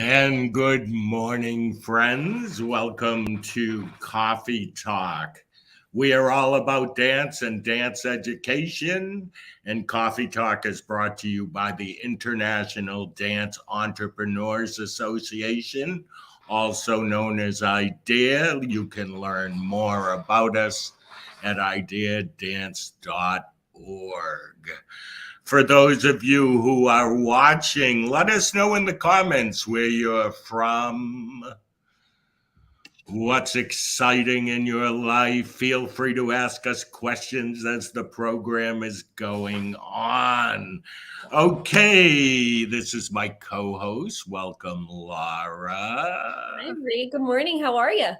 And good morning, friends. Welcome to Coffee Talk. We are all about dance and dance education, and Coffee Talk is brought to you by the International Dance Entrepreneurs Association, also known as IDEA. You can learn more about us at ideadance.org. For those of you who are watching, let us know in the comments where you're from, what's exciting in your life. Feel free to ask us questions as the program is going on. Okay, this is my co-host. Welcome, Laura. Hi, Bree. Good morning. How are you?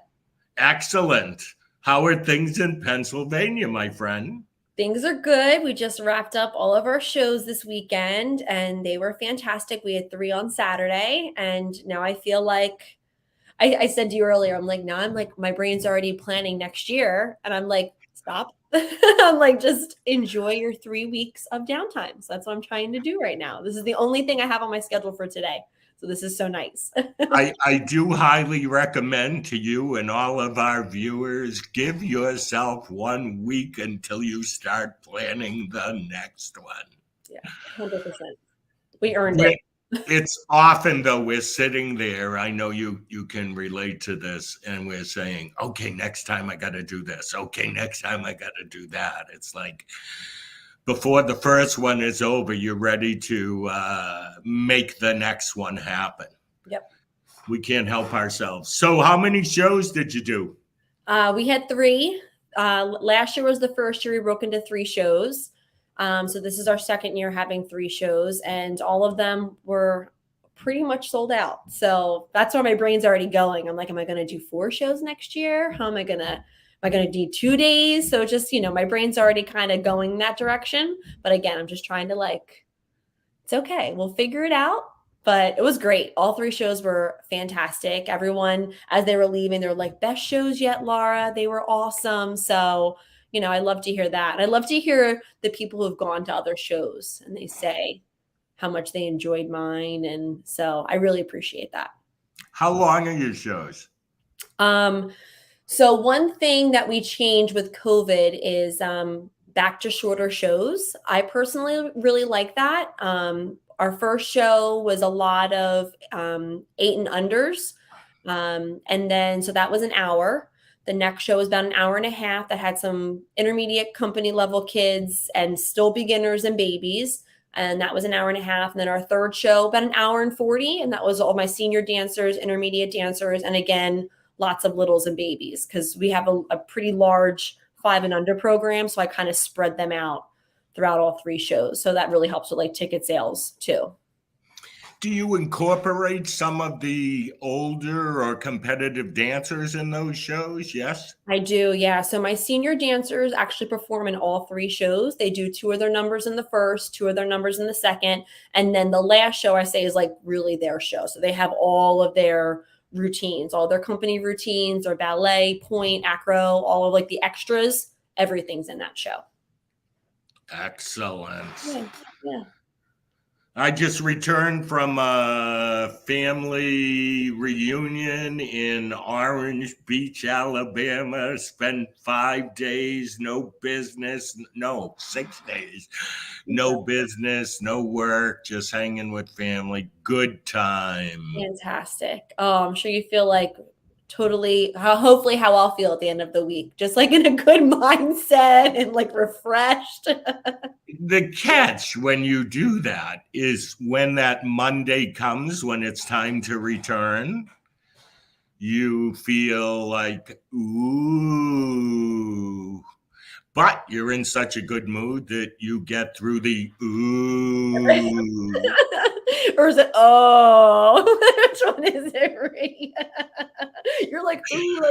Excellent. How are things in Pennsylvania, my friend? Things are good. We just wrapped up all of our shows this weekend and they were fantastic. We had 3 on Saturday, and now I feel like I said to you earlier, now I'm like, my brain's already planning next year. And I'm like, stop. I'm like, just enjoy your 3 weeks of downtime. So that's what I'm trying to do right now. This is the only thing I have on my schedule for today. So this is so nice. I do highly recommend to you and all of our viewers, give yourself 1 week until you start planning the next one. Yeah, 100%. We earned it. It's often, though, we're sitting there. I know you can relate to this, and we're saying, okay, next time I got to do this. Okay, next time I got to do that. It's like before the first one is over, you're ready to make the next one happen. Yep. We can't help ourselves. So how many shows did you do? We had 3. Last year was the first year we broke into 3 shows. So this is our second year having 3 shows, and all of them were pretty much sold out. So that's where my brain's already going. I'm like, am I going to do 4 shows next year? Am I going to do 2 days? So just, my brain's already kind of going that direction. But again, I'm just trying to it's okay. We'll figure it out. But it was great. All 3 shows were fantastic. Everyone, as they were leaving, they were like, best shows yet, Laura. They were awesome. So, I love to hear that. And I love to hear the people who have gone to other shows and they say how much they enjoyed mine. And so I really appreciate that. How long are your shows? So one thing that we changed with COVID is back to shorter shows. I personally really like that. Our first show was a lot of 8 and unders. And then, so that was an hour. The next show was about an hour and a half that had some intermediate company level kids and still beginners and babies. And that was an hour and a half. And then our third show, about an hour and 40. And that was all my senior dancers, intermediate dancers. And again, lots of littles and babies, because we have a pretty large 5 and under program. So I kind of spread them out throughout all 3 shows. So that really helps with ticket sales too. Do you incorporate some of the older or competitive dancers in those shows? Yes? I do, yeah. So my senior dancers actually perform in all 3 shows. They do 2 of their numbers in the first, 2 of their numbers in the second. And then the last show I say is really their show. So they have all of their routines, all their company routines, or ballet, point, acro, all of the extras, everything's in that show. Excellent. Yeah. I just returned from a family reunion in Orange Beach, Alabama. Spent 5 days, no business, no, 6 days, no business, no work, just hanging with family. Good time. Fantastic. Oh, I'm sure you feel totally, hopefully how I'll feel at the end of the week, just in a good mindset and refreshed. The catch when you do that is when that Monday comes, when it's time to return, you feel ooh, but you're in such a good mood that you get through the ooh. Or is it, oh, which one is it, Ray? You're ooh,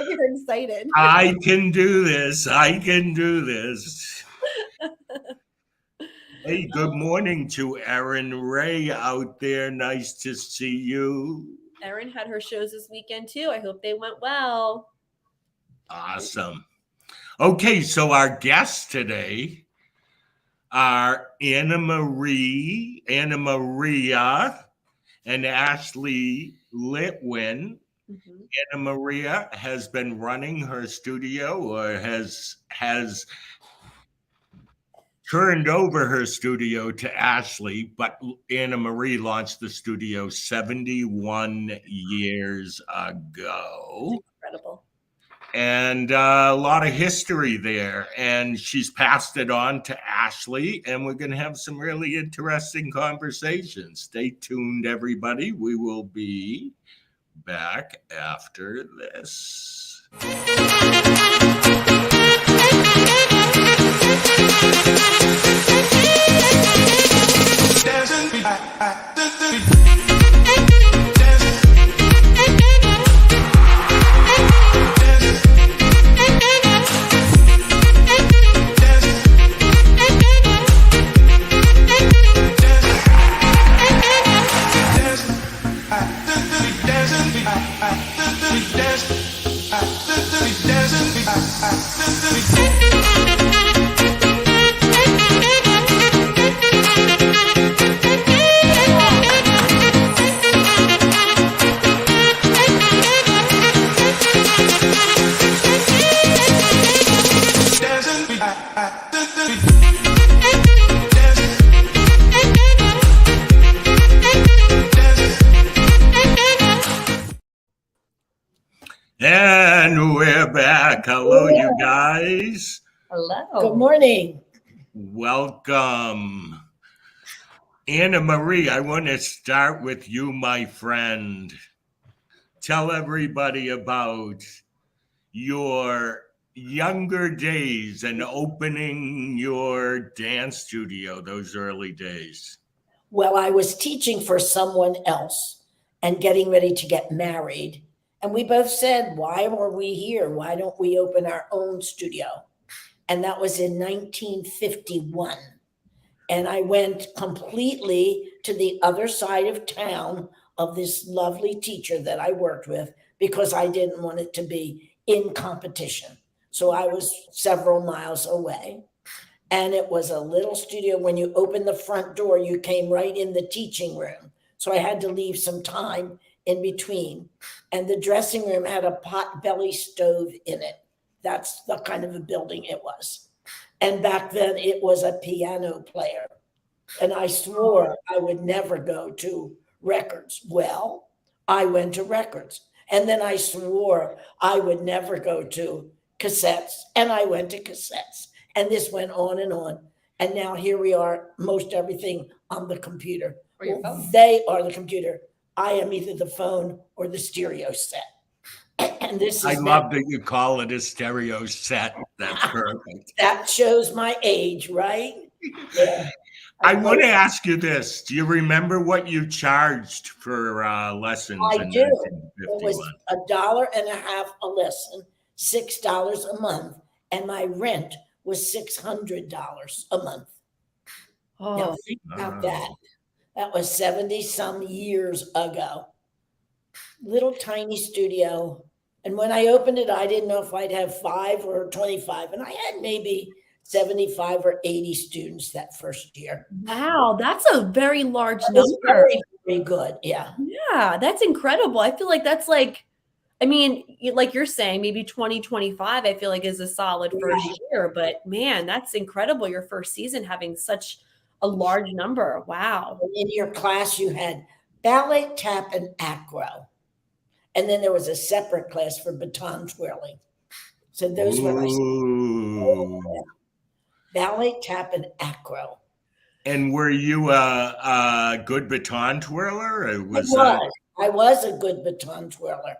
you're excited. I can do this. I can do this. Hey, good morning to Erin Ray out there. Nice to see you. Erin had her shows this weekend too. I hope they went well. Awesome. Okay, so our guests today are Anna Maria, and Asley Litwin, Mhm. Anna Maria has been running her studio, or has turned over her studio to Asley, but Anna Marie launched the studio 71 years ago. Incredible. And a lot of history there. And she's passed it on to Asley, and we're going to have some really interesting conversations. Stay tuned, everybody. We will be back after this. And we're back. Hello, you guys. Hello. Good morning. Welcome. Anna Marie, I want to start with you, my friend. Tell everybody about your younger days and opening your dance studio, those early days. Well, I was teaching for someone else and getting ready to get married. And we both said, why are we here? Why don't we open our own studio? And that was in 1951. And I went completely to the other side of town of this lovely teacher that I worked with because I didn't want it to be in competition. So I was several miles away. And it was a little studio. When you opened the front door, you came right in the teaching room. So I had to leave some time in between. And the dressing room had a pot-belly stove in it. That's the kind of a building it was. And back then it was a piano player. And I swore I would never go to records. Well, I went to records. And then I swore I would never go to cassettes. And I went to cassettes. And this went on and on. And now here we are, most everything on the computer. Or your phone. They are the computer. I am either the phone or the stereo set. And this is I love that you call it a stereo set. That's perfect. that shows my age, right? Yeah. I want to ask you this. Do you remember what you charged for lessons I in do. It 1951? was $1.50 a lesson, $6 a month, and my rent was $600 a month. Now Oh, think about that. That was 70 some years ago. Little tiny studio. And when I opened it, I didn't know if I'd have 5 or 25. And I had maybe 75 or 80 students that first year. wow. That's a very large That was number. very, very good. Yeah. Yeah, that's incredible. I feel like that's like, I mean, like you're saying, maybe 2025, I feel like is a solid first year. But man, that's incredible. Your first season having such a large number. Wow. In your class, you had ballet, tap, and acro. And then there was a separate class for baton twirling. So those were my Ooh. ballet, tap, and acro. And were you a good baton twirler? I was a good baton twirler.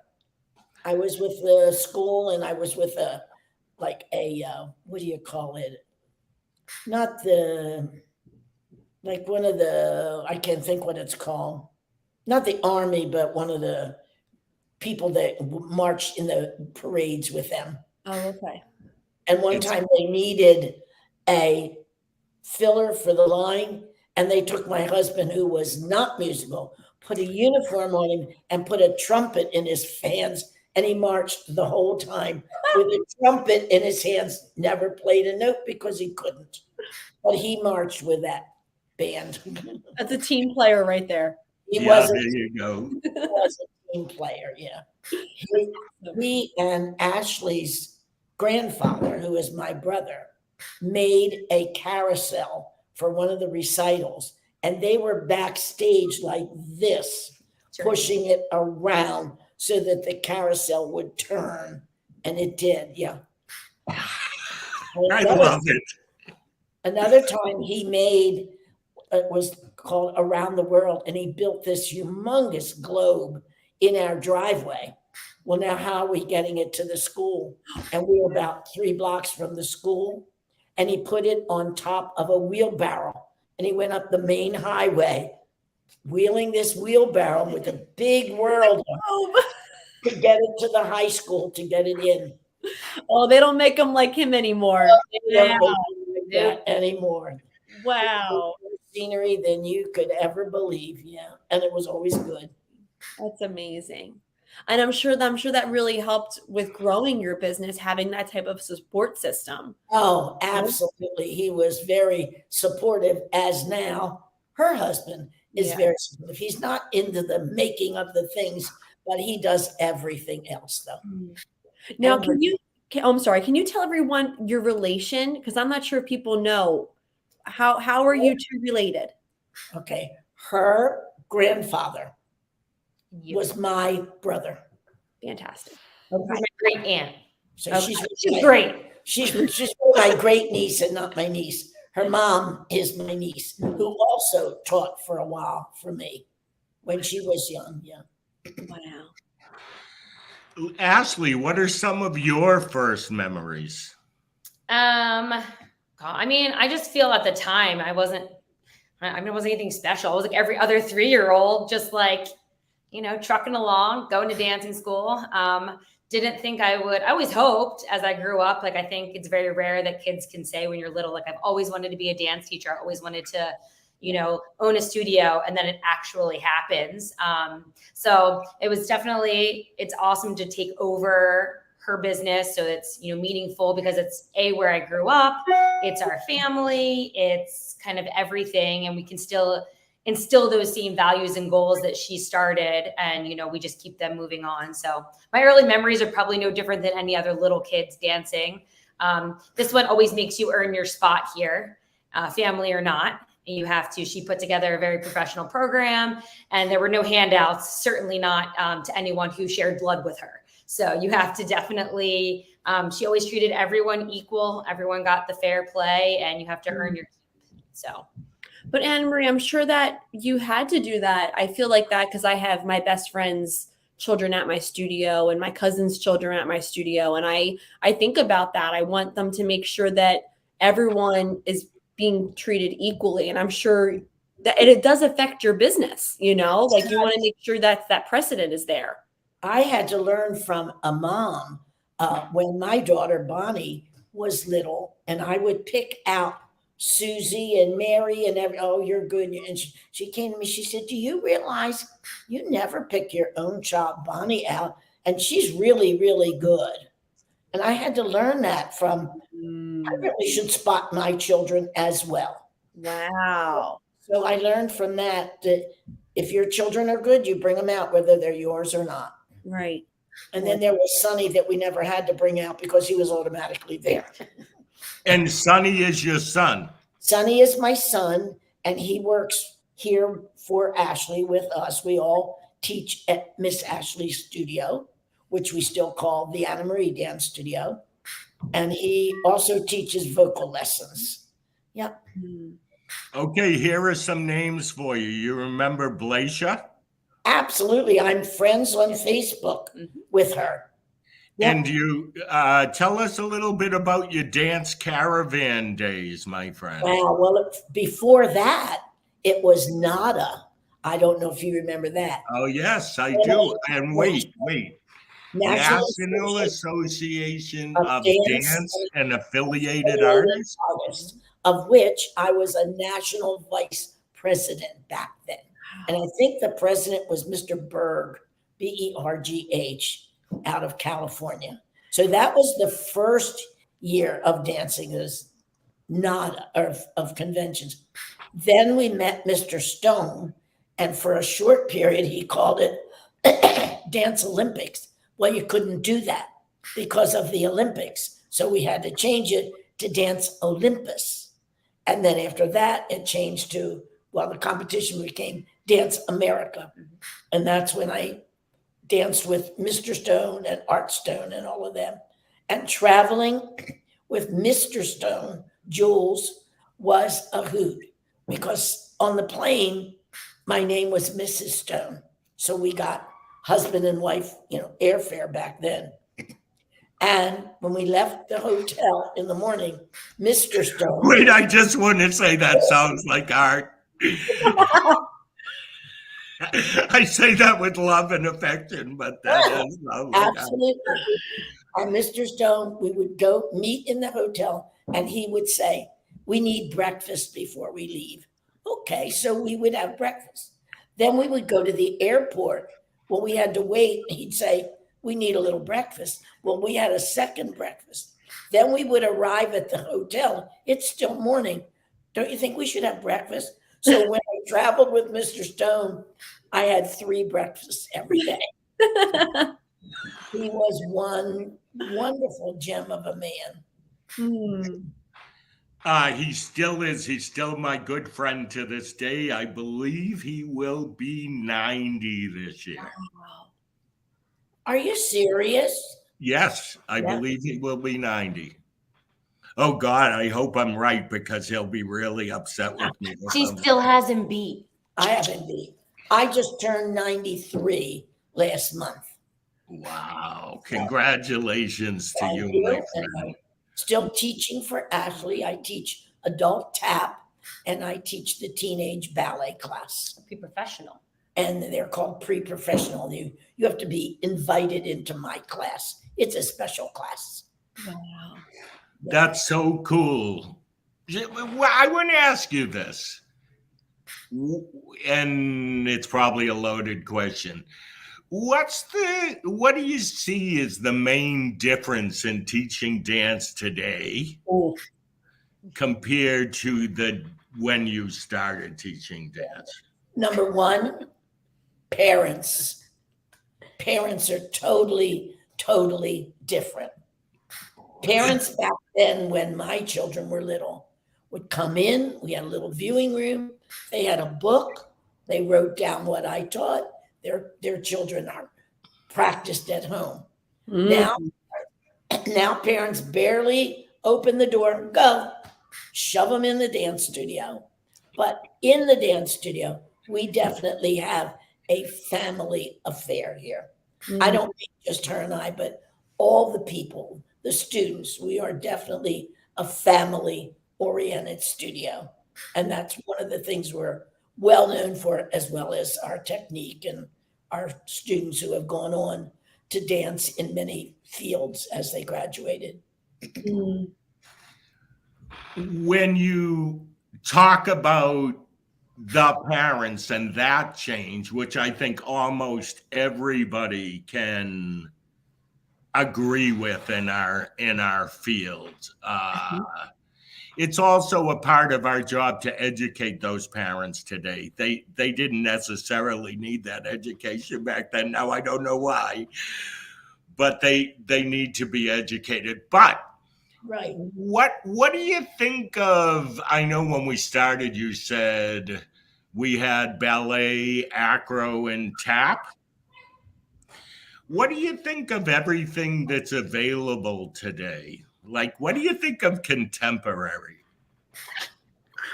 I was with the school and I was with what do you call it? Not like one of the, I can't think what it's called. Not the army, but one of the people that marched in the parades with them. Oh, okay. And one time they needed a filler for the line, and they took my husband, who was not musical, put a uniform on him and put a trumpet in his hands, and he marched the whole time with a trumpet in his hands, never played a note because he couldn't. But he marched with that band. That's a team player right there. He Yeah, wasn't. there you go. He wasn't team player, yeah. He and Ashley's grandfather, who is my brother, made a carousel for one of the recitals, and they were backstage like this, pushing it around so that the carousel would turn, and it did, yeah. I love it. Another time he made, it was called Around the World, and he built this humongous globe in our driveway. Well, now how are we getting it to the school? And we were about 3 blocks from the school, and he put it on top of a wheelbarrow, and he went up the main highway, wheeling this wheelbarrow with a big world to get it to the high school to get it in. Oh, they don't make them like him anymore. They don't make it like that anymore. Wow. More scenery than you could ever believe. Yeah. And it was always good. That's amazing. And I'm sure that really helped with growing your business, having that type of support system. Oh, absolutely. He was very supportive, as now her husband is very supportive. He's not into the making of the things, but he does everything else though. Now, I'm sorry, can you tell everyone your relation? Because I'm not sure if people know. How are you two related? Okay. Her grandfather was my brother. Fantastic. Okay. My great aunt. So Okay. she's Great. She's my great niece and not my niece. Her mom is my niece, who also taught for a while for me when she was young. Yeah. Wow. Asley, what are some of your first memories? I mean, I just feel at the time it wasn't anything special. I was like every other 3-year-old, just like, trucking along, going to dancing school. Didn't think I would. I always hoped as I grew up, like, I think it's very rare that kids can say when you're little, like, I've always wanted to be a dance teacher. I always wanted to, own a studio, and then it actually happens. So it was it's awesome to take over her business. So it's, meaningful because it's where I grew up, it's our family, it's kind of everything. And we can still instill those same values and goals that she started. And, we just keep them moving on. So my early memories are probably no different than any other little kids dancing. This one always makes you earn your spot here, family or not. And you have to. She put together a very professional program, and there were no handouts, certainly not to anyone who shared blood with her. So you have to definitely, she always treated everyone equal. Everyone got the fair play, and you have to earn your keep. So. But Anne Marie, I'm sure that you had to do that. I feel like that because I have my best friend's children at my studio and my cousin's children at my studio. And I think about that. I want them to make sure that everyone is being treated equally. And I'm sure that it does affect your business, like you want to make sure that precedent is there. I had to learn from a mom when my daughter Bonnie was little, and I would pick out Susie and Mary and you're good. And she came to me, she said, do you realize you never pick your own child Bonnie out? And she's really, really good. And I had to learn that from, I really should spot my children as well. Wow. So I learned from that if your children are good, you bring them out, whether they're yours or not. Right. And then there was Sonny that we never had to bring out because he was automatically there. And Sonny is your son. Sonny is my son, and he works here for Asley with us. We all teach at Miss Ashley's studio, which we still call the Anna Marie Dance Studio. And he also teaches vocal lessons. Yep. Okay, here are some names for you. You remember Blaisha? Absolutely. I'm friends on Facebook with her. Yep. And you tell us a little bit about your dance caravan days, my friend. Wow. Well, before that, it was NADA. I don't know if you remember that. Oh, yes, I do. And wait. National Association of Dance and Affiliated Artists, of which I was a national vice president back then. And I think the president was Mr. Berg, Bergh, out of California. So that was the first year of dancing as NADA, of conventions. Then we met Mr. Stone, and for a short period, he called it Dance Olympics. Well, you couldn't do that because of the Olympics. So we had to change it to Dance Olympus. And then after that, it changed to, well, the competition became Dance America. And that's when I danced with Mr. Stone and Art Stone and all of them. And traveling with Mr. Stone, Jules, was a hoot because on the plane, my name was Mrs. Stone. So we got husband and wife, airfare back then. And when we left the hotel in the morning, Mr. Stone. Wait, I just want to say that sounds like art. I say that with love and affection, but that does sound like Absolutely. And Mr. Stone, we would go meet in the hotel and he would say, we need breakfast before we leave. Okay, so we would have breakfast. Then we would go to the airport. Well, we had to wait. He'd say, we need a little breakfast. Well, we had a second breakfast. Then we would arrive at the hotel. It's still morning. Don't you think we should have breakfast? So when I traveled with Mr. Stone, I had 3 breakfasts every day. He was one wonderful gem of a man. He still is. He's still my good friend to this day. I believe he will be 90 this year. Wow. Are you serious? Yes, I believe he will be 90. Oh, God, I hope I'm right because he'll be really upset with me. She still has him beat. I haven't beat. I just turned 93 last month. Wow. Congratulations to you, my friend. Still teaching for Asley. I teach adult tap and I teach the teenage ballet class. Be professional. And they're called pre-professional. You have to be invited into my class. It's a special class. Wow. That's so cool. I want to ask you this, and it's probably a loaded question. What do you see as the main difference in teaching dance today compared to when you started teaching dance? Number one, parents. Parents are totally, totally different. Parents back then, when my children were little, would come in. We had a little viewing room. They had a book. They wrote down what I taught. Their children are practiced at home. Now parents barely open the door, go, shove them in the dance studio. But in the dance studio, we definitely have a family affair here. I don't mean just her and I, but all the people, the students, we are definitely a family-oriented studio. And that's one of the things we're well known for, as well as our technique and our students who have gone on to dance in many fields as they graduated. When you talk about the parents and that change, which I think almost everybody can agree with in our field, it's also a part of our job to educate those parents today. They didn't necessarily need that education back then. Now I don't know why, but they need to be educated. But right, what do you think of? I know when we started, you said we had ballet, acro, and tap. What do you think of everything that's available today? Like, what do you think of contemporary?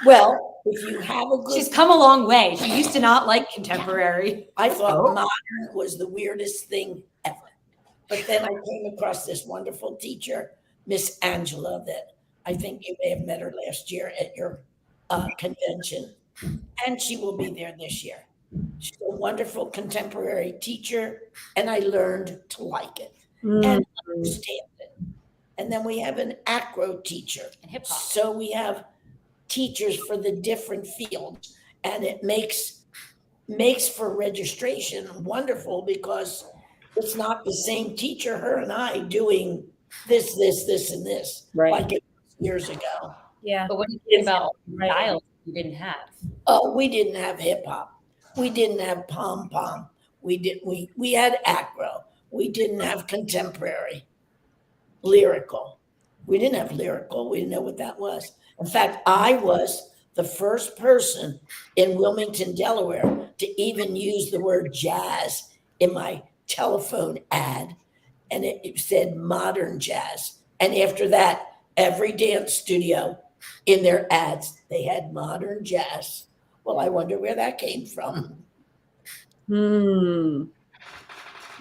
Well, if you have a good... She's come a long way. She used to not like contemporary. I thought modern was the weirdest thing ever. But then I came across this wonderful teacher, Miss Angela, that I think you may have met her last year at your convention. And she will be there this year. She's a wonderful contemporary teacher, and I learned to like it and understand it. And then we have an acro teacher. And hip hop. So we have teachers for the different fields, and it makes for registration wonderful because it's not the same teacher, her and I, doing this, and this, like it was years ago. Yeah. But what do you think about styles you didn't have? Oh, we didn't have hip hop. We didn't have pom-pom. We had acro. We didn't have contemporary, lyrical. We didn't have lyrical. We didn't know what that was. In fact, I was the first person in Wilmington, Delaware, to even use the word jazz in my telephone ad. And it said modern jazz. And after that, every dance studio in their ads, they had modern jazz. Well, I wonder where that came from.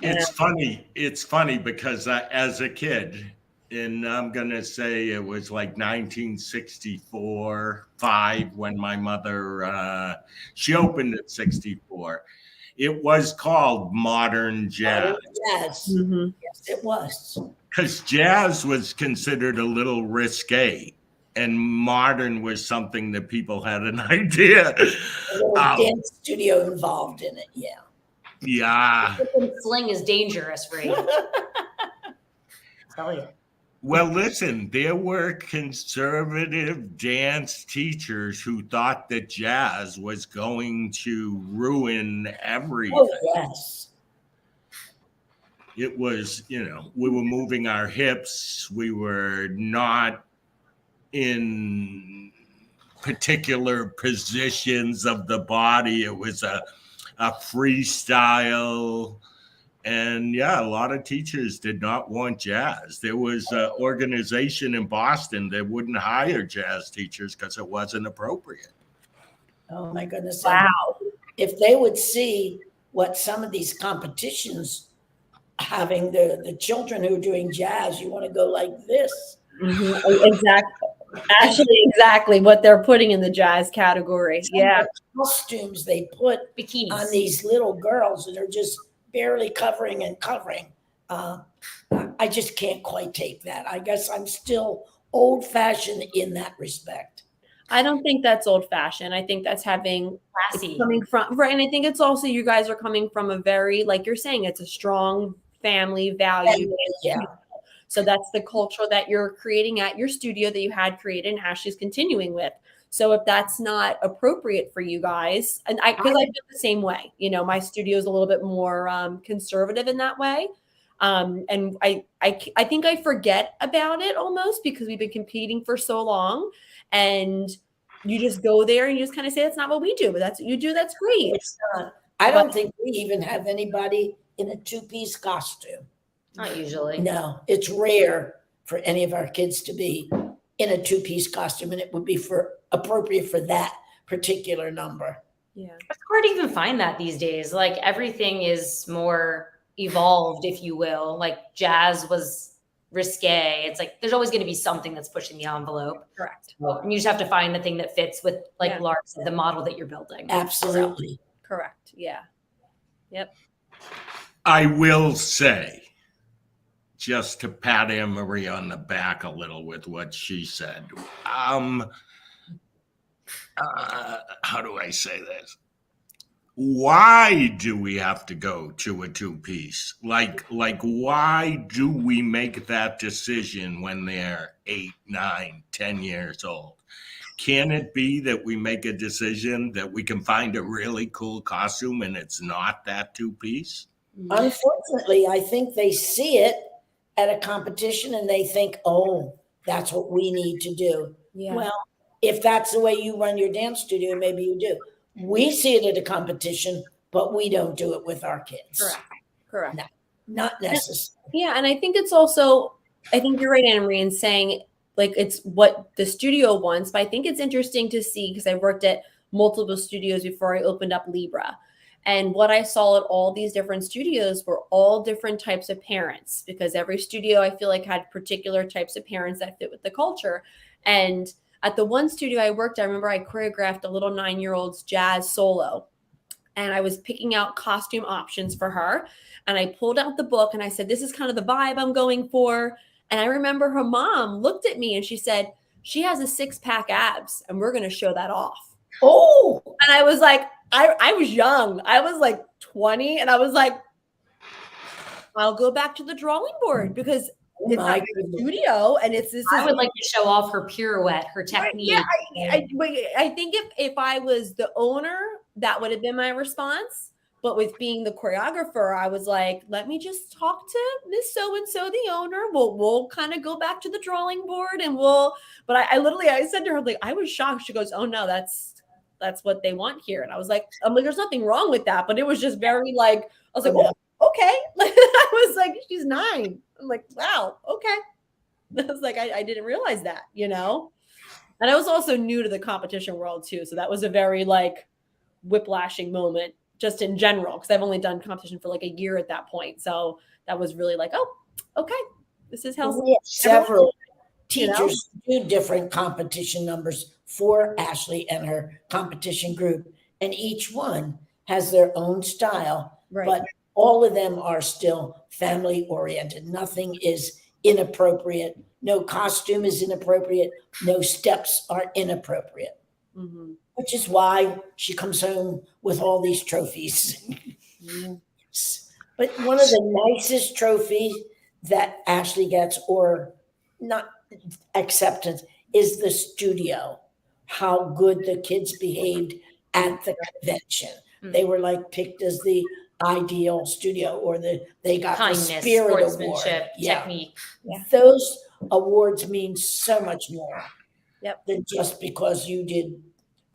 It's funny. It's funny because as a kid, and I'm going to say it was like 1964, 5, when my mother, she opened at 64. It was called modern jazz. Modern jazz. Yes, it was. Because jazz was considered a little risque, and modern was something that people had an idea. A little dance studio involved in it, yeah. Yeah. Sling is dangerous for you. Tell you. Well, listen, there were conservative dance teachers who thought that jazz was going to ruin everything. Oh, yes. It was, we were moving our hips. We were not in particular positions of the body. It was a freestyle. And yeah, a lot of teachers did not want jazz. There was an organization in Boston that wouldn't hire jazz teachers because it wasn't appropriate. Oh my goodness. Wow. If they would see what some of these competitions having the children who are doing jazz, you want to go like this. Exactly. Actually, exactly what they're putting in the jazz category. Yeah. Costumes they put Bikinis on these little girls that are just barely covering. I just can't quite take that. I guess I'm still old-fashioned in that respect. I don't think that's old fashioned. I think that's having classy. coming from right. And I think it's also you guys are coming from a very, like you're saying, it's a strong family value. Yeah. So that's the culture that you're creating at your studio that you had created and Ashley's continuing with. So if that's not appropriate for you guys, and because I feel the same way, my studio is a little bit more conservative in that way. And I think I forget about it almost because we've been competing for so long, and you just go there and you just kind of say, that's not what we do, but that's what you do. That's great. It's not. I don't think we even have anybody in a two-piece costume. Not usually. No, it's rare for any of our kids to be in a two-piece costume, and it would be appropriate for that particular number. Yeah. It's hard to even find that these days. Like everything is more evolved, if you will. Like jazz was risque. It's like there's always going to be something that's pushing the envelope. Correct. And you just have to find the thing that fits with, like Yeah. Laura said, the model that you're building. Absolutely. Correct. Yeah. Yep. I will say, just to pat Anne Marie on the back a little with what she said, how do I say this? Why do we have to go to a two-piece? Like why do we make that decision when they're 8, 9, 10 years old? Can it be that we make a decision that we can find a really cool costume and it's not that two-piece? Unfortunately, I think they see it at a competition and they think, oh, that's what we need to do. Yeah. Well, if that's the way you run your dance studio, maybe you do. We see it at a competition, but we don't do it with our kids. Correct. No, not necessary. Yeah. And I think it's also, I think you're right, Anna Marie, in saying like it's what the studio wants, but I think it's interesting to see because I worked at multiple studios before I opened up Libra. And what I saw at all these different studios were all different types of parents because every studio I feel like had particular types of parents that fit with the culture. And at the one studio I worked, I remember I choreographed a little 9-year-old's jazz solo. And I was picking out costume options for her. And I pulled out the book and I said, this is kind of the vibe I'm going for. And I remember her mom looked at me and she said, she has a 6-pack abs and we're going to show that off. Oh, And I was like, I was young. I was like 20 and I was like, I'll go back to the drawing board because it's my not your studio and it's this. I would like to show off her pirouette, her technique. Yeah, I think if I was the owner, that would have been my response. But with being the choreographer, I was like, let me just talk to Miss So-and-so, the owner. We'll kind of go back to the drawing board and but I literally, I said to her, like, I was shocked. She goes, oh no, that's what they want here. And I'm like, there's nothing wrong with that. But it was just very like, I was like, oh, okay. Like, I was like, she's 9. I'm like, wow, okay. I was like, I didn't realize that, you know? And I was also new to the competition world too. So that was a very like whiplashing moment just in general, because I've only done competition for like a year at that point. So that was really like, oh, okay. This is how we have several teachers you know? do different competition numbers for Asley and her competition group. And each one has their own style, Right. But all of them are still family oriented. Nothing is inappropriate. No costume is inappropriate. No steps are inappropriate, Mm-hmm. which is why she comes home with all these trophies. Mm-hmm. But one of the nicest trophies that Asley gets, or not acceptance, is the studio. How good the kids behaved at the convention. Mm-hmm. They were like picked as the ideal studio, or they got Kindness, the Spirit sportsmanship, Award. technique. Yeah. Those awards mean so much more Yep. than just because you did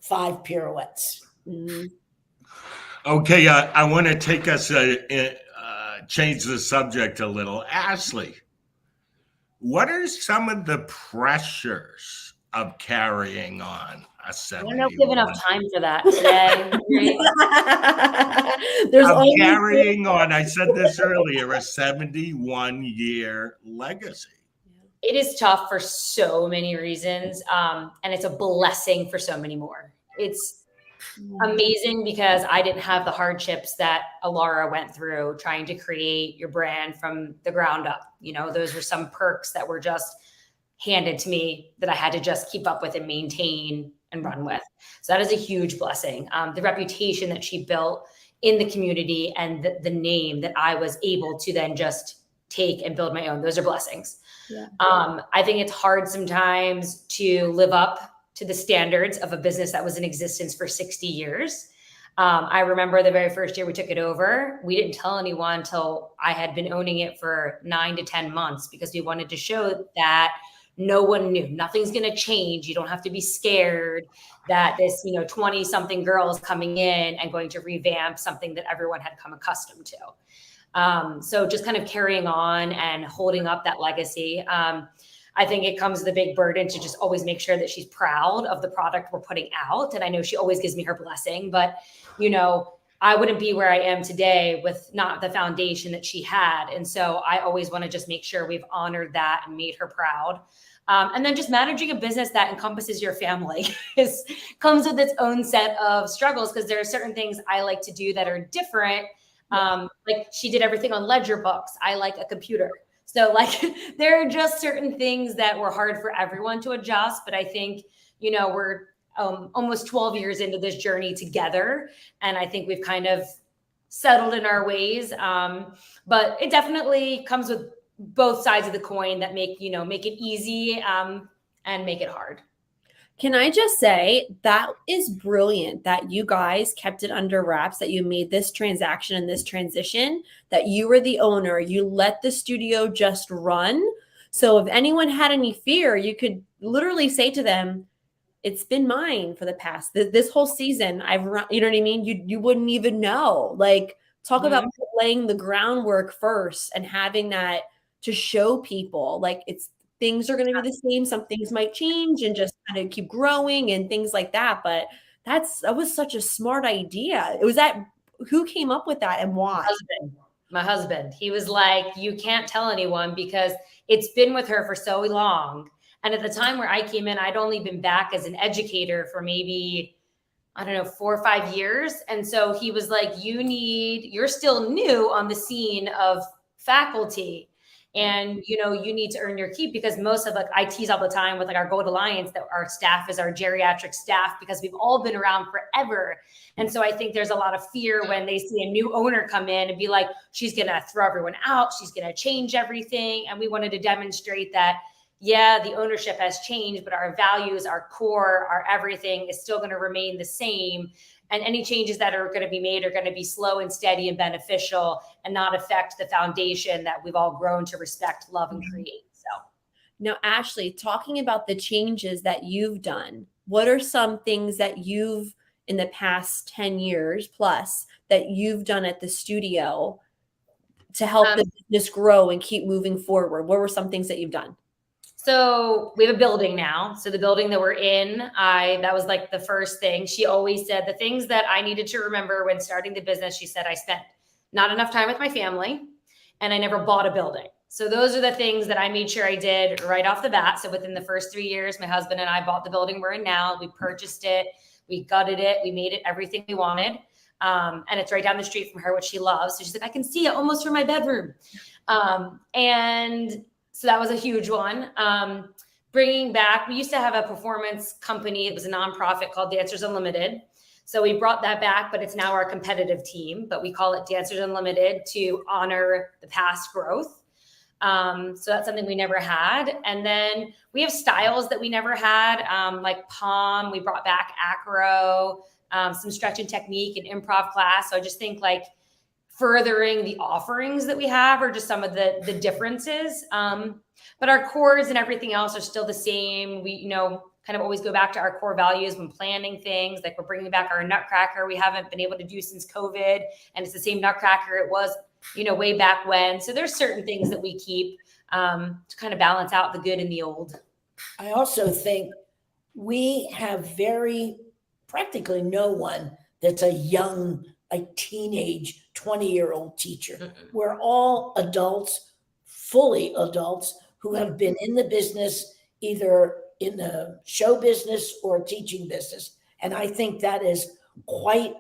5 pirouettes. Mm-hmm. Okay, I want to take us change the subject a little. Asley, what are some of the pressures of carrying on a 71? I don't give enough time for that today. There's of carrying on, I said this earlier, a 71-year legacy. It is tough for so many reasons, and it's a blessing for so many more. It's amazing because I didn't have the hardships that Alara went through trying to create your brand from the ground up. You know, those were some perks that were just handed to me that I had to just keep up with and maintain and run with. So that is a huge blessing. The reputation that she built in the community and the name that I was able to then just take and build my own, those are blessings. Yeah. I think it's hard sometimes to live up to the standards of a business that was in existence for 60 years. I remember the very first year we took it over, we didn't tell anyone until I had been owning it for 9 to 10 months, because we wanted to show that no one knew. Nothing's going to change. You don't have to be scared that this, 20 something girl is coming in and going to revamp something that everyone had come accustomed to. So just kind of carrying on and holding up that legacy. I think it comes with a big burden to just always make sure that she's proud of the product we're putting out. And I know she always gives me her blessing, but, I wouldn't be where I am today with not the foundation that she had. And so I always want to just make sure we've honored that and made her proud. And then just managing a business that encompasses your family comes with its own set of struggles, because there are certain things I like to do that are different. Like she did everything on ledger books. I like a computer. So like there are just certain things that were hard for everyone to adjust. But I think, we're almost 12 years into this journey together. And I think we've kind of settled in our ways. But it definitely comes with both sides of the coin that make it easy and make it hard. Can I just say that is brilliant that you guys kept it under wraps, that you made this transaction and this transition, that you were the owner, you let the studio just run. So if anyone had any fear, you could literally say to them, it's been mine for the past, this whole season. I've run, you know what I mean? You wouldn't even know. Like, talk about laying the groundwork first and having that to show people, like, things are going to be the same. Some things might change and just kind of keep growing and things like that. But that was such a smart idea. Who came up with that and why? My husband. He was like, you can't tell anyone because it's been with her for so long. And at the time where I came in, I'd only been back as an educator for maybe, 4 or 5 years. And so he was like, you're still new on the scene of faculty. And, you need to earn your keep, because most of I tease all the time with our Gold Alliance that our staff is our geriatric staff, because we've all been around forever. And so I think there's a lot of fear when they see a new owner come in and be like, she's going to throw everyone out. She's going to change everything. And we wanted to demonstrate that, the ownership has changed, but our values, our core, our everything is still going to remain the same. And any changes that are going to be made are going to be slow and steady and beneficial and not affect the foundation that we've all grown to respect, love, and create. So now, Asley, talking about the changes that you've done, what are some things that you've in the past 10 years plus that you've done at the studio to help the business grow and keep moving forward? What were some things that you've done? So we have a building now. So the building that we're in, that was like the first thing. She always said the things that I needed to remember when starting the business. She said, I spent not enough time with my family and I never bought a building. So those are the things that I made sure I did right off the bat. So within the first 3 years, my husband and I bought the building we're in now. We purchased it, we gutted it, we made it everything we wanted. And it's right down the street from her, which she loves. So she's like, I can see it almost from my bedroom. And so that was a huge one. Bringing back, we used to have a performance company. It was a nonprofit called Dancers Unlimited. So we brought that back, but it's now our competitive team, but we call it Dancers Unlimited to honor the past growth. So that's something we never had. And then we have styles that we never had, like POM. We brought back acro, some stretch and technique and improv class. So I just think like furthering the offerings that we have are just some of the differences. But our cores and everything else are still the same. We, kind of always go back to our core values when planning things. Like we're bringing back our nutcracker we haven't been able to do since COVID. And it's the same nutcracker it was, way back when. So there's certain things that we keep to kind of balance out the good and the old. I also think we have practically no one that's a young, teenage 20-year-old teacher. Mm-mm. We're all adults, fully adults who have been in the business, either in the show business or teaching business. And I think that is quite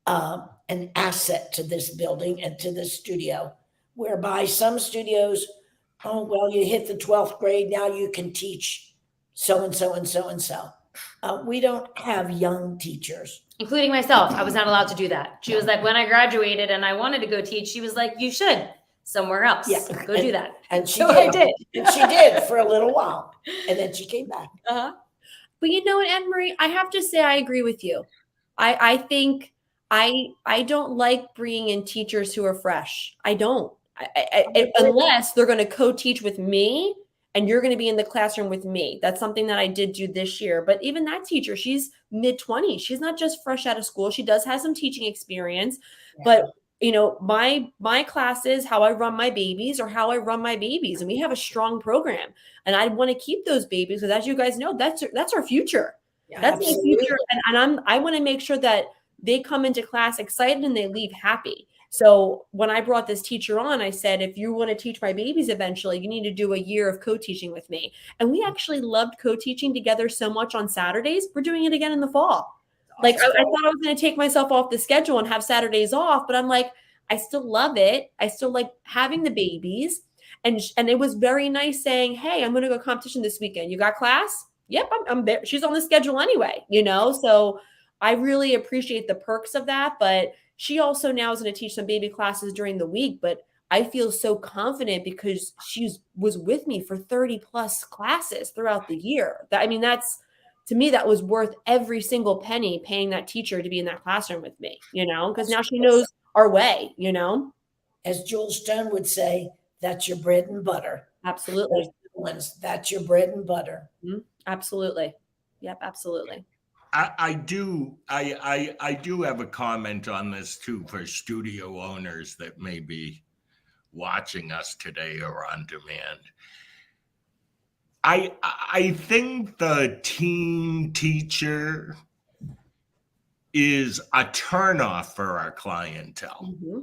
an asset to this building and to this studio, whereby some studios, you hit the 12th grade, now you can teach so-and-so and so-and-so. We don't have young teachers. Including myself. I was not allowed to do that. She was like, when I graduated and I wanted to go teach, she was like, you should somewhere else. Yeah. Go do that. And she did. I did. And she did for a little while. And then she came back. Uh-huh. But you know what, Anne-Marie, I have to say, I agree with you. I think I don't like bringing in teachers who are fresh. I don't. Unless they're going to co-teach with me and you're going to be in the classroom with me. That's something that I did do this year. But even that teacher, she's mid-20s. She's not just fresh out of school. She does have some teaching experience. Yeah. But, my classes, how I run my babies or how I run my babies. And we have a strong program. And I want to keep those babies because, as you guys know, that's our future. Yeah, that's the future. And I want to make sure that they come into class excited and they leave happy. So when I brought this teacher on, I said, if you want to teach my babies eventually, you need to do a year of co-teaching with me. And we actually loved co-teaching together so much on Saturdays. We're doing it again in the fall. Like I thought I was going to take myself off the schedule and have Saturdays off, but I'm like, I still love it. I still like having the babies. And it was very nice saying, hey, I'm going to go competition this weekend. You got class? Yep, I'm there. She's on the schedule anyway, so I really appreciate the perks of that. But she also now is going to teach some baby classes during the week. But I feel so confident because she was with me for 30 plus classes throughout the year. That's, to me, that was worth every single penny paying that teacher to be in that classroom with me, because now she knows our way, As Jules Stone would say, that's your bread and butter. Absolutely. That's your bread and butter. Mm-hmm. Absolutely. Yep, absolutely. I do have a comment on this too for studio owners that may be watching us today or on demand. I think the teen teacher is a turnoff for our clientele. Mm-hmm.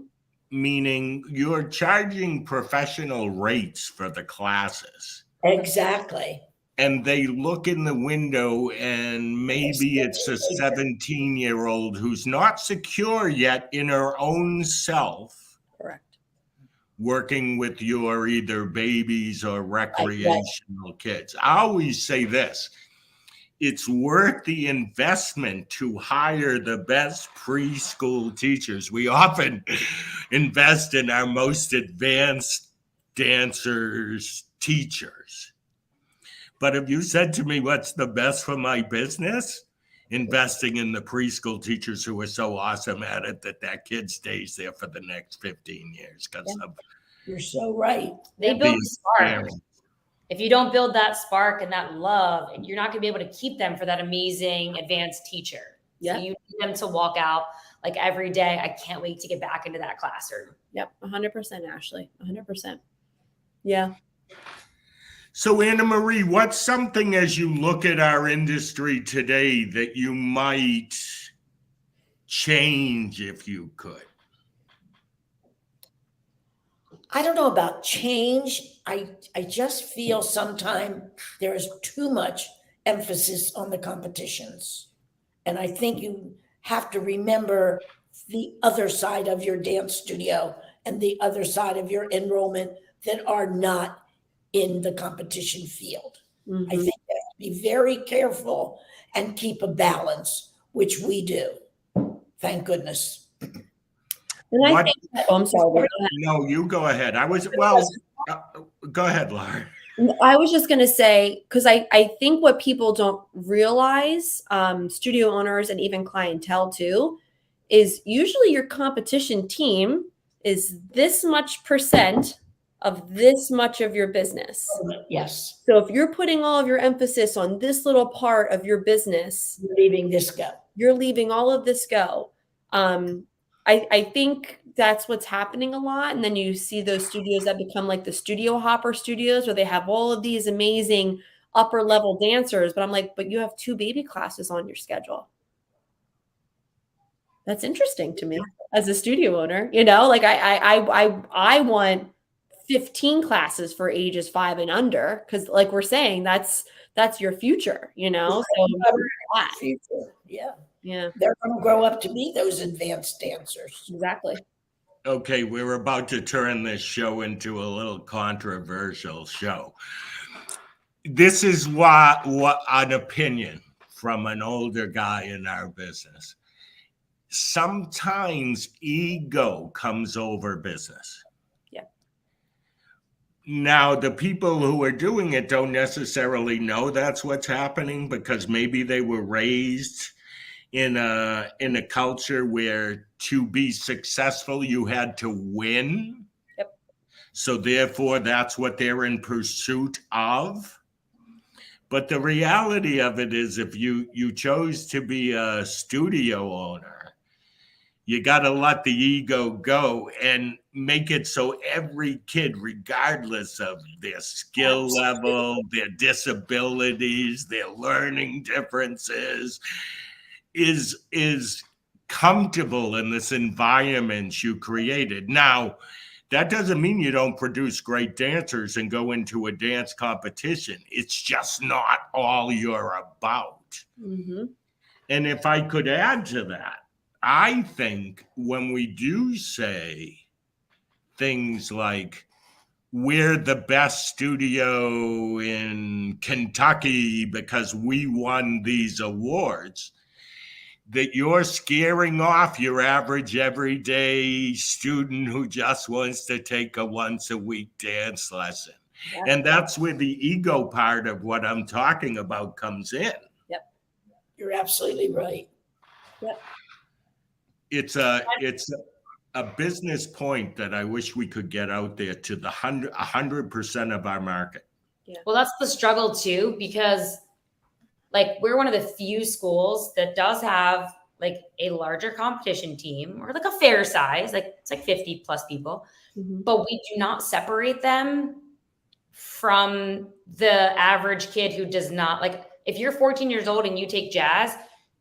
Meaning you're charging professional rates for the classes. Exactly. And they look in the window and maybe it's a 17-year-old who's not secure yet in her own self. Correct. Working with your either babies or recreational kids. I always say this. It's worth the investment to hire the best preschool teachers. We often invest in our most advanced dancers, teachers. But if you said to me, what's the best for my business? investing in the preschool teachers who are so awesome at it that kid stays there for the next 15 years because of You're so right. They the build a spark. experience. If you don't build that spark and that love, you're not going to be able to keep them for that amazing advanced teacher. Yeah. So you need them to walk out like every day. I can't wait to get back into that classroom. Yep. 100%, Ashley. 100%. Yeah. So, Anna Marie, what's something as you look at our industry today that you might change if you could? I don't know about change. I just feel sometimes there is too much emphasis on the competitions. And I think you have to remember the other side of your dance studio and the other side of your enrollment that are not in the competition field. Mhm. I think you have to be very careful and keep a balance, which we do. Thank goodness. And I What- think that, oh, I'm sorry. Go ahead. No, you go ahead. Go ahead, Laura. I was just going to say, because I think what people don't realize, studio owners and even clientele too, is usually your competition team is this much percent of this much of your business. Yes, So if you're putting all of your emphasis on this little part of your business, you're leaving this go. you're leaving all of this go. I think that's what's happening a lot. And then you see those studios that become like the studio hopper studios where they have all of these amazing upper level dancers. But I'm like, but you have 2 baby classes on your schedule. That's interesting to me as a studio owner, like I want 15 classes for ages 5 and under. Cause like we're saying, that's your future, so Future. Yeah, yeah, they're going to grow up to be those advanced dancers. exactly. Okay, we're about to turn this show into a little controversial show. This is what an opinion from an older guy in our business. Sometimes ego comes over business. Yeah. Now, the people who are doing it don't necessarily know that's what's happening because maybe they were raised in a culture where to be successful, you had to win. Yep. So therefore, that's what they're in pursuit of. But the reality of it is if you chose to be a studio owner, you got to let the ego go and make it so every kid, regardless of their skill level, their disabilities, their learning differences, is comfortable in this environment you created. Now, that doesn't mean you don't produce great dancers and go into a dance competition. It's just not all you're about. Mm-hmm. And if I could add to that, I think when we do say things like, we're the best studio in Kentucky because we won these awards, that you're scaring off your average everyday student who just wants to take a once-a-week dance lesson. Yeah. And that's where the ego part of what I'm talking about comes in. Yep. You're absolutely right. Yep. It's a business point that I wish we could get out there to the 100% of our market. Yeah. Well, that's the struggle too, because like we're one of the few schools that does have like a larger competition team or like a fair size, like it's like 50 plus people, Mm-hmm. but we do not separate them from the average kid who does not, like if you're 14 years old and you take jazz,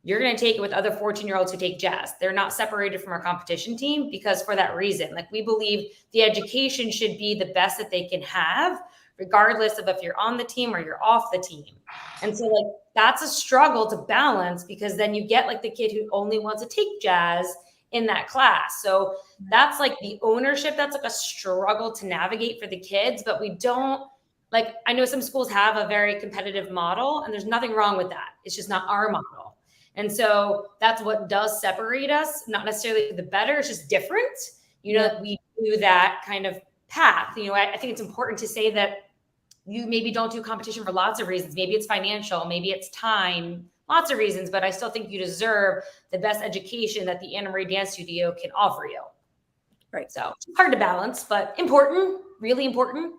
you're going to take it with other 14-year-olds who take jazz. They're not separated from our competition team because for that reason, like we believe the education should be the best that they can have, regardless of if you're on the team or you're off the team. And so like, that's a struggle to balance because then you get like the kid who only wants to take jazz in that class. So that's like the ownership. That's like a struggle to navigate for the kids, but we don't like, I know some schools have a very competitive model and there's nothing wrong with that. It's just not our model. And so that's what does separate us, not necessarily the better, it's just different. We do that kind of path. I think it's important to say that you maybe don't do competition for lots of reasons. Maybe it's financial, maybe it's time, lots of reasons, but I still think you deserve the best education that the Anna Marie Dance Studio can offer you. Right. So it's hard to balance, but important, really important.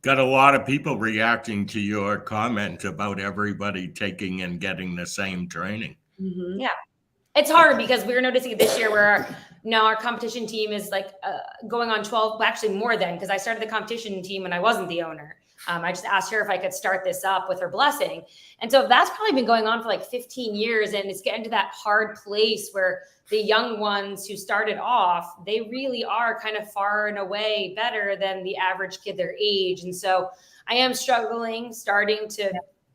Got a lot of people reacting to your comment about everybody taking and getting the same training. Mm-hmm. Yeah. It's hard because we're noticing this year where now our competition team is like going on 12, well, actually more than, because I started the competition team when I wasn't the owner. I just asked her if I could start this up with her blessing. And so that's probably been going on for like 15 years. And it's getting to that hard place where the young ones who started off, they really are kind of far and away better than the average kid their age. And so I am starting to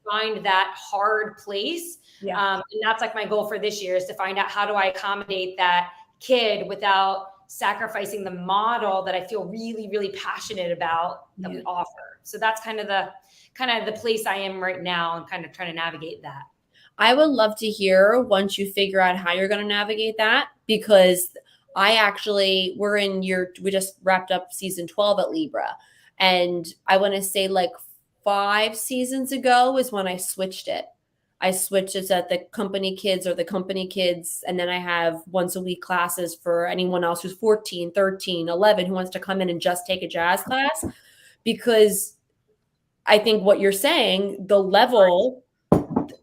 find that hard place. Yeah. And that's like my goal for this year, is to find out how do I accommodate that kid without sacrificing the model that I feel really, really passionate about that we offer. So that's kind of the place I am right now, and kind of trying to navigate that. I would love to hear once you figure out how you're going to navigate that, because we just wrapped up season 12 at Libra. And I want to say like 5 seasons ago is when I switched it. I switched it at the company kids. And then I have once a week classes for anyone else who's 14, 13, 11, who wants to come in and just take a jazz class. Because I think what you're saying, the level,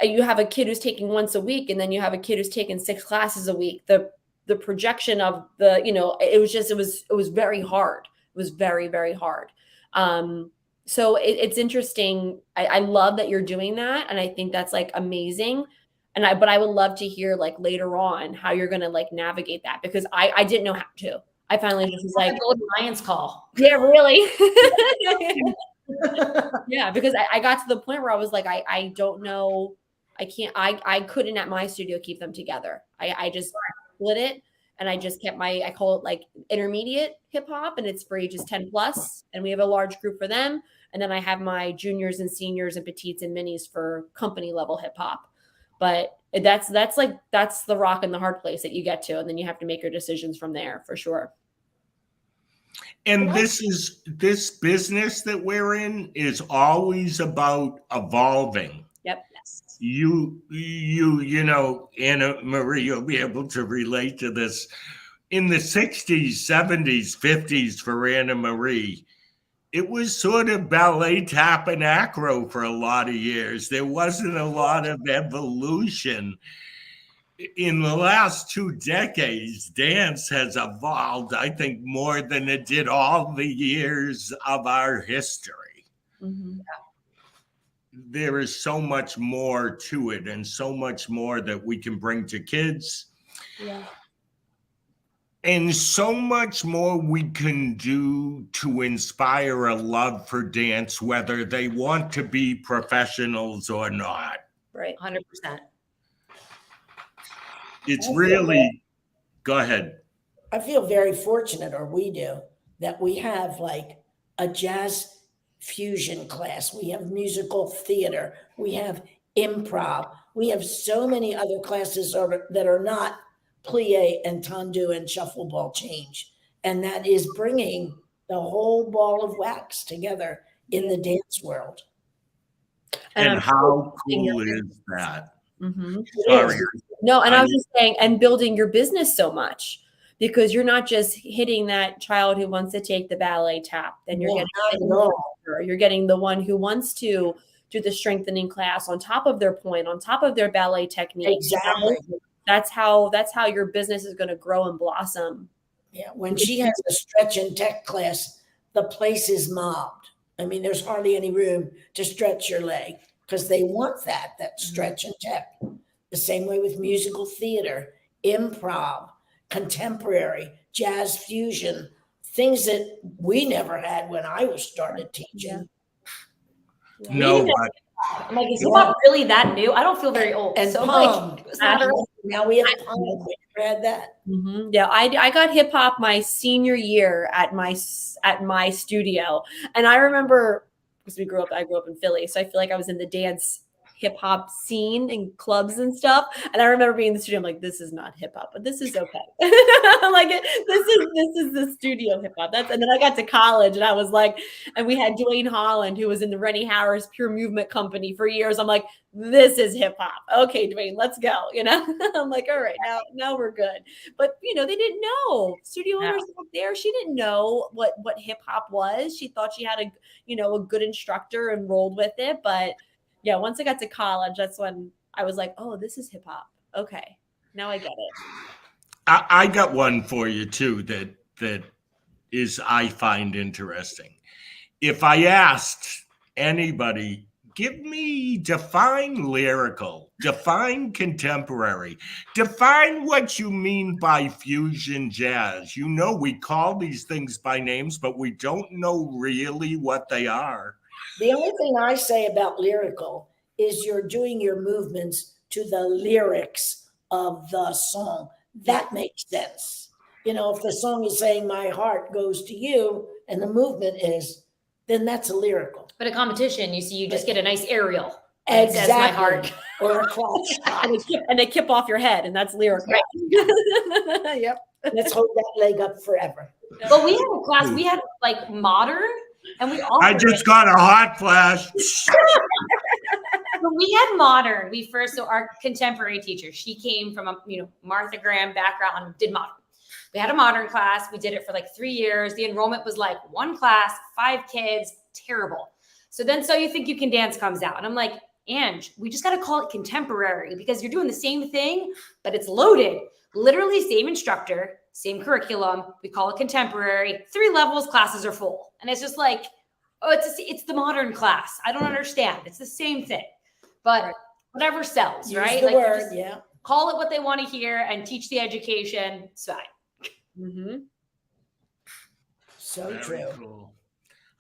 you have a kid who's taking once a week, and then you have a kid who's taking 6 classes a week. The projection of it was very hard. It was very, very hard. So it's interesting. I love that you're doing that. And I think that's like amazing. But I would love to hear like later on how you're going to like navigate that, because I didn't know how to. I finally just was like, Golden Lions call. Yeah, really. Yeah, because I got to the point where I was like, I don't know. I couldn't at my studio keep them together. I just split it. And I just kept I call it like intermediate hip hop, and it's for ages 10 plus. And we have a large group for them. And then I have my juniors and seniors and petites and minis for company level hip hop. But that's the rock and the hard place that you get to. And then you have to make your decisions from there, for sure. And this business that we're in is always about evolving. Yep. You know, Anna Marie, you'll be able to relate to this. In the 60s, 70s, 50s for Anna Marie, it was sort of ballet, tap, and acro for a lot of years. There wasn't a lot of evolution. In the last 2 decades, dance has evolved, I think, more than it did all the years of our history. Mm-hmm. There is so much more to it, and so much more that we can bring to kids. Yeah. And so much more we can do to inspire a love for dance, whether they want to be professionals or not. Right. 100%. It's really, go ahead. I feel very fortunate, or we do, that we have like a jazz fusion class. We have musical theater. We have improv. We have so many other classes that are not plie and tendu and shuffle ball change. And that is bringing the whole ball of wax together in the dance world. And how cool is that? Mm-hmm. Sorry. No, and I was just saying, and building your business so much, because you're not just hitting that child who wants to take the ballet tap, then you're getting the one who wants to do the strengthening class on top of their point, on top of their ballet technique. Exactly. That's how your business is going to grow and blossom. Yeah, when she has a stretch and tech class, the place is mobbed. I mean, there's hardly any room to stretch your leg, because they want that stretch and tech. The same way with musical theater, improv, contemporary, jazz fusion, things that we never had when I was started teaching. Yeah. No, I'm like, is hip hop really that new? I don't feel very old. And so pom. like, it's not Now we have pom. We never had that. Mm-hmm. Yeah, I got hip hop my senior year at my studio, and I remember, because I grew up in Philly, so I feel like I was in the dance hip hop scene and clubs and stuff. And I remember being in the studio, I'm like, this is not hip hop, but this is okay. I'm like, this is the studio hip hop. And then I got to college and I was like, and we had Dwayne Holland, who was in the Rennie Harris Pure Movement Company for years. I'm like, this is hip hop. Okay, Dwayne, let's go. I'm like, all right, now we're good. But they didn't know. Studio owners up there, she didn't know what hip hop was. She thought she had a good instructor and rolled with it. But yeah, once I got to college, that's when I was like, oh, this is hip hop. Okay, now I get it. I got one for you too that I find interesting. If I asked anybody, define lyrical, define contemporary, define what you mean by fusion jazz. We call these things by names, but we don't know really what they are. The only thing I say about lyrical is you're doing your movements to the lyrics of the song. That makes sense. If the song is saying my heart goes to you and the movement is, then that's a lyrical. But a competition, you just get a nice aerial. Exactly. Says my heart. Or a clutch. and they kip off your head, and that's lyrical. Right. Yep. Let's hold that leg up forever. But we had a class, we had like modern, and we all. I just got a hot flash. When we had modern, so our contemporary teacher, she came from a Martha Graham background, did modern. We had a modern class. We did it for like 3 years. The enrollment was like 1 class, 5 kids, terrible. So then So You Think You Can Dance comes out. And I'm like, Ange, we just got to call it contemporary because you're doing the same thing, but it's loaded. Literally same instructor, same curriculum. We call it contemporary. 3 levels, classes are full. And it's just like, it's the modern class. I don't understand. It's the same thing. But whatever sells, Use right? the word, yeah. Call it what they want to hear and teach the education. It's fine. Mm-hmm. So Very true. cool.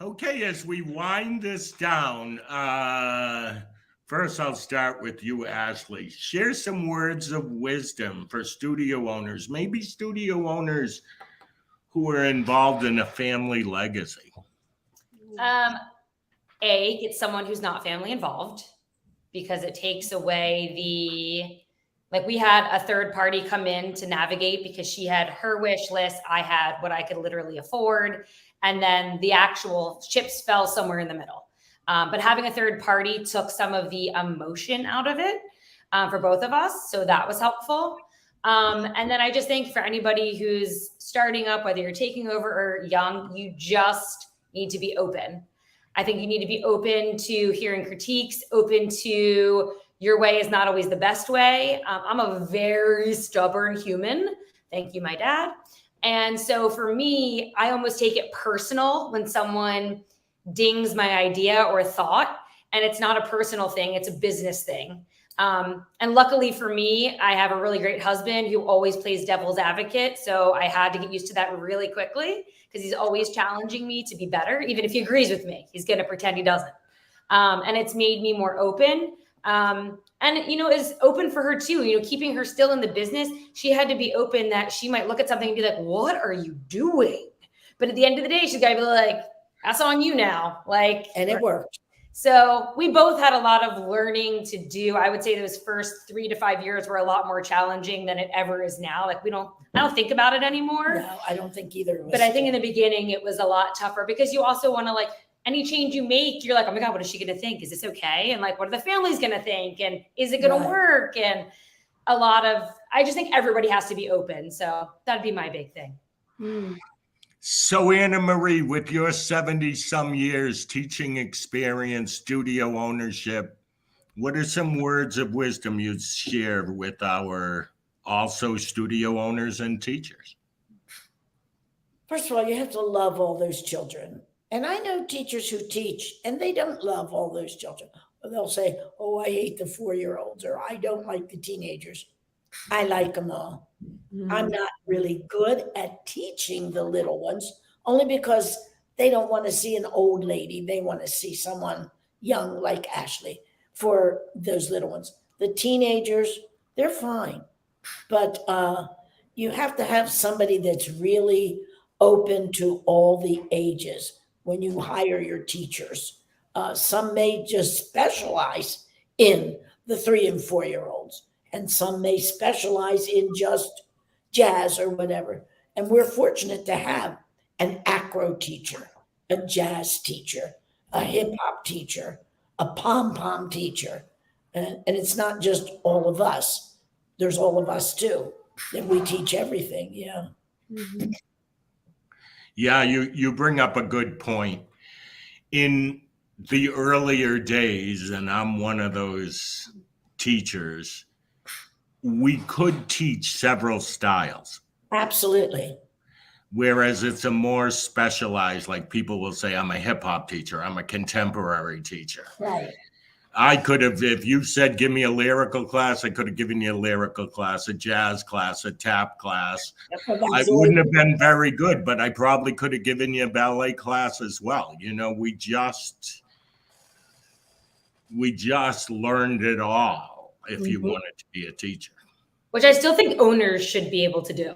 Okay, as we wind this down, first I'll start with you, Asley. Share some words of wisdom for studio owners, maybe studio owners who are involved in a family legacy. Get someone who's not family involved, because it takes away we had a third party come in to navigate because she had her wish list. I had what I could literally afford. And then the actual chips fell somewhere in the middle. But having a third party took some of the emotion out of it for both of us. So that was helpful. And then I just think for anybody who's starting up, whether you're taking over or young, you just need to be open. I think you need to be open to hearing critiques, open to your way is not always the best way. I'm a very stubborn human. Thank you, my dad. And so for me, I almost take it personal when someone dings my idea or thought, and it's not a personal thing, it's a business thing. And luckily for me, I have a really great husband who always plays devil's advocate. So I had to get used to that really quickly because he's always challenging me to be better. Even if he agrees with me, he's going to pretend he doesn't. And it's made me more open. And, is open for her too, keeping her still in the business. She had to be open that she might look at something and be like, what are you doing? But at the end of the day, she's got to be like, that's on you now. And it worked. So we both had a lot of learning to do. I would say those first 3 to 5 years were a lot more challenging than it ever is now. I don't think about it anymore. No, I don't think either of us. But I think in the beginning it was a lot tougher because you also want to any change you make, you're like, oh my God, what is she going to think? Is this okay? And what are the families going to think? And is it going to work? And I just think everybody has to be open. So that'd be my big thing. So Anna Marie, with your 70 some years teaching experience, studio ownership, what are some words of wisdom you'd share with our also studio owners and teachers? First of all, you have to love all those children. And I know teachers who teach and they don't love all those children. They'll say, oh, I hate the 4-year-olds or I don't like the teenagers. I like them all. I'm not really good at teaching the little ones, only because they don't want to see an old lady. They want to see someone young like Asley for those little ones. The teenagers, they're fine. But you have to have somebody that's really open to all the ages when you hire your teachers. Some may just specialize in the 3 and 4-year-olds. And some may specialize in just jazz or whatever. And we're fortunate to have an acro teacher, a jazz teacher, a hip hop teacher, a pom-pom teacher. And it's not just all of us. There's all of us too. And we teach everything. Yeah. Mhm. Yeah, you bring up a good point. In the earlier days, and I'm one of those teachers, we could teach several styles. Absolutely. Whereas it's a more specialized, like people will say, I'm a hip hop teacher, I'm a contemporary teacher. Right. I could have, if you said, give me a lyrical class, I could have given you a lyrical class, a jazz class, a tap class. I wouldn't have been very good, but I probably could have given you a ballet class as well. You know, we just learned it all if you wanted to be a teacher. Which I still think owners should be able to do.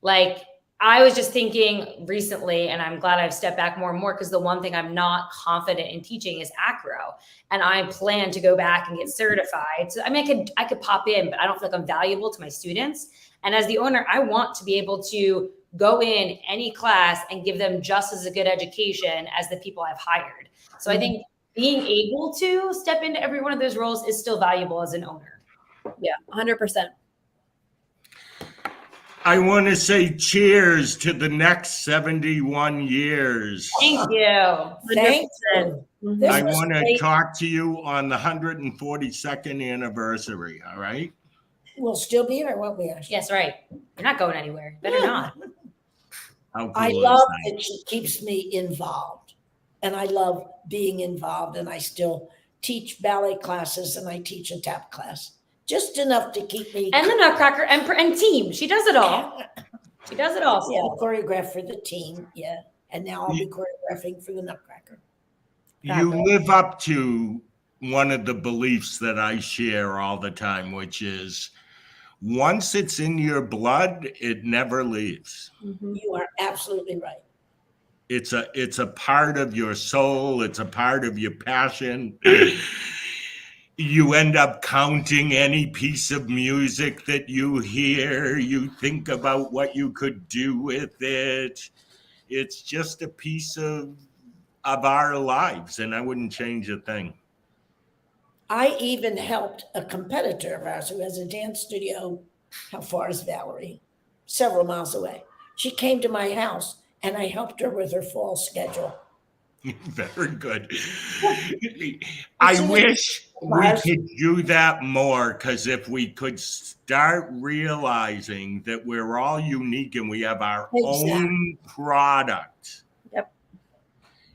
Like, I was just thinking recently, and I'm glad I've stepped back more and more, because the one thing I'm not confident in teaching is acro. And I plan to go back and get certified. So I mean, I could pop in, but I don't feel like I'm valuable to my students. And as the owner, I want to be able to go in any class and give them just as a good education as the people I've hired. So I think being able to step into every one of those roles is still valuable as an owner. Yeah, 100%. I want to say cheers to the next 71 years. Thank you. Thank you. This I was want to great. talk to you on the 142nd anniversary, all right? We'll still be here, won't we, Ashley? Yes, right. You're not going anywhere. Better not. How cool I is love that? that she keeps me involved. And I love being involved. And I still teach ballet classes and I teach a tap class. Just enough to keep me. And the Nutcracker and team. She does it all. She does it all. Yeah, choreograph for the team. Yeah. And now I'll be choreographing for the Nutcracker. You live up to one of the beliefs that I share all the time, which is once it's in your blood, it never leaves. You are absolutely right. It's a part of your soul. It's a part of your passion. You end up counting any piece of music that you hear. You think about what you could do with it. It's just a piece of our lives, and I wouldn't change a thing. I even helped a competitor of ours who has a dance studio. How far is Valerie? Several miles away. She came to my house and I helped her with her fall schedule. Very good. I wish we could do that more, because if we could start realizing that we're all unique and we have our own product. Yep.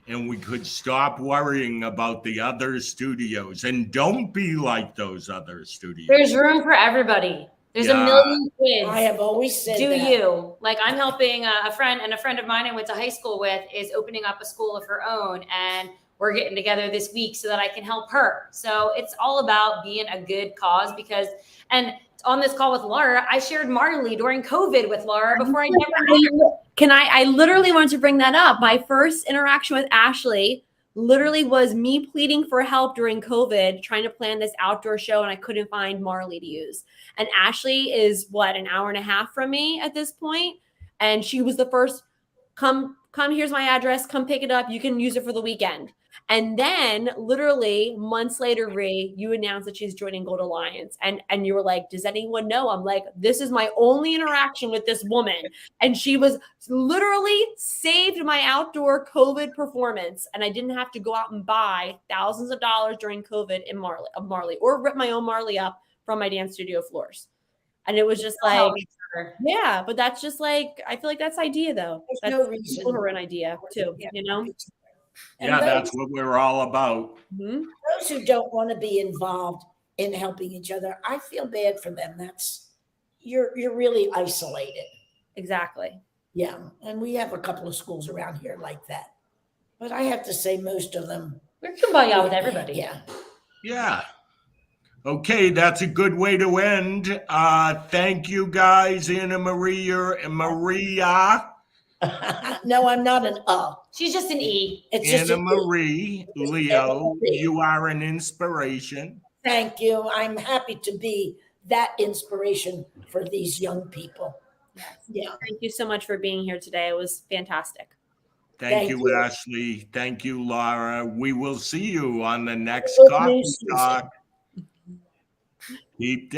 And we could stop worrying about the other studios, and don't be like those other studios. There's room for everybody. There's a million kids. I have always said Do that. you. Like, I'm helping a friend, and a friend of mine I went to high school with is opening up a school of her own, and we're getting together this week so that I can help her. So it's all about being a good cause, because, and on this call with Laura, I shared Marley during COVID with Laura before I never I literally wanted to bring that up. My first interaction with Asley literally was me pleading for help during COVID, trying to plan this outdoor show, and I couldn't find Marley to use. And Asley is an hour and a half from me at this point. And she was the first, come, here's my address, come pick it up. You can use it for the weekend. And then literally months later, Ree, you announced that she's joining Gold Alliance. And you were like, does anyone know? I'm like, this is my only interaction with this woman. And she was literally saved my outdoor COVID performance. And I didn't have to go out and buy thousands of dollars during COVID in Marley, or rip my own Marley up from my dance studio floors. And it was just like, yeah, but that's just like, I feel like that's idea though. There's That's no reason. her an idea too, you know? Yeah, that's what we're all about. Those who don't want to be involved in helping each other, I feel bad for them. You're really isolated. Exactly. Yeah. And we have a couple of schools around here like that. But I have to say most of them. We're kumbaya with everybody. Yeah. Yeah. Okay, that's a good way to end. Thank you guys, Anna Maria and Maria. No, I'm not an She's just an E. It's just Anna Marie, Leo, you are an inspiration. Thank you. I'm happy to be that inspiration for these young people. Yeah. Thank you so much for being here today. It was fantastic. Thank Thank you, you. Ashley. Thank you, Laura. We will see you on the next Good Coffee news, Susan. Talk. Keep